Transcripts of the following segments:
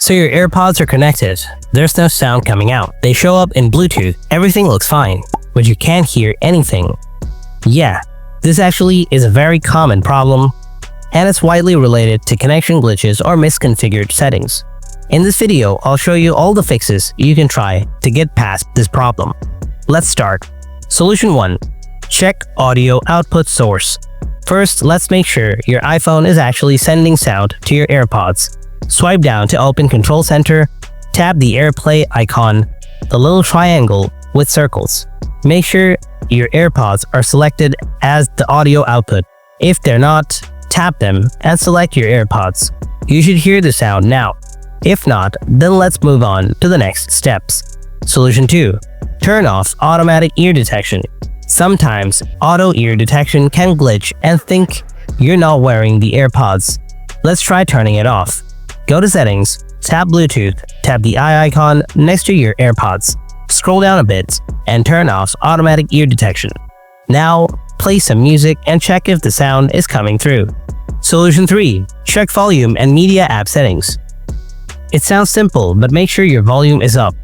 So your AirPods are connected. There's no sound coming out. They show up in Bluetooth. Everything looks fine, but you can't hear anything. Yeah, this actually is a very common problem, and it's widely related to connection glitches or misconfigured settings. In this video, I'll show you all the fixes you can try to get past this problem. Let's start. Solution 1. Check audio output source. First, let's make sure your iPhone is actually sending sound to your AirPods. Swipe down to open Control Center, tap the AirPlay icon, the little triangle with circles. Make sure your AirPods are selected as the audio output. If they're not, tap them and select your AirPods. You should hear the sound now. If not, then let's move on to the next steps. Solution 2. Turn off automatic ear detection. Sometimes auto ear detection can glitch and think you're not wearing the AirPods. Let's try turning it off. Go to Settings, tap Bluetooth, tap the eye icon next to your AirPods. Scroll down a bit and turn off automatic ear detection. Now, play some music and check if the sound is coming through. Solution 3. Check volume and media app settings. It sounds simple, but make sure your volume is up.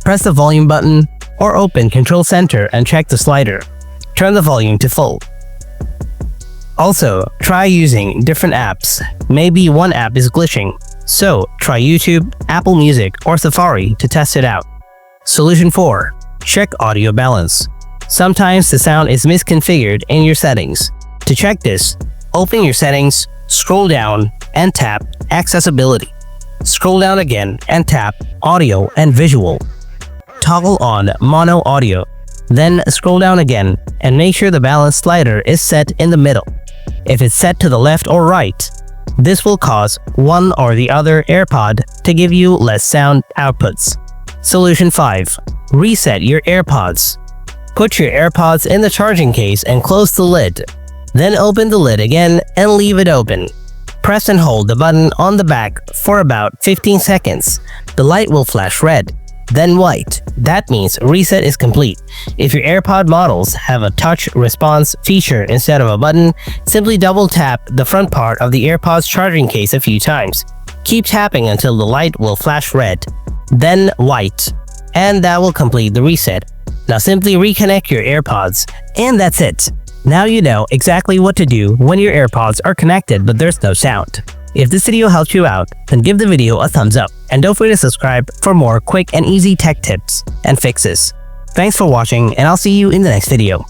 Press the volume button or open Control Center and check the slider. Turn the volume to full. Also, try using different apps. Maybe one app is glitching, so try YouTube, Apple Music, or Safari to test it out. Solution 4. Check audio balance. Sometimes the sound is misconfigured in your settings. To check this, open your settings, scroll down, and tap Accessibility. Scroll down again and tap Audio and Visual. Toggle on Mono Audio. Then scroll down again and make sure the balance slider is set in the middle. If it's set to the left or right, this will cause one or the other AirPod to give you less sound outputs. Solution 5. Reset your AirPods. Put your AirPods in the charging case and close the lid. Then open the lid again and leave it open. Press and hold the button on the back for about 15 seconds. The light will flash red, then white. That means reset is complete. If your AirPod models have a touch response feature instead of a button, simply double tap the front part of the AirPods charging case a few times. Keep tapping until the light will flash red, then white, and that will complete the reset. Now simply reconnect your AirPods, and that's it. Now you know exactly what to do when your AirPods are connected but there's no sound. If this video helped you out, then give the video a thumbs up and don't forget to subscribe for more quick and easy tech tips and fixes. Thanks for watching, and I'll see you in the next video.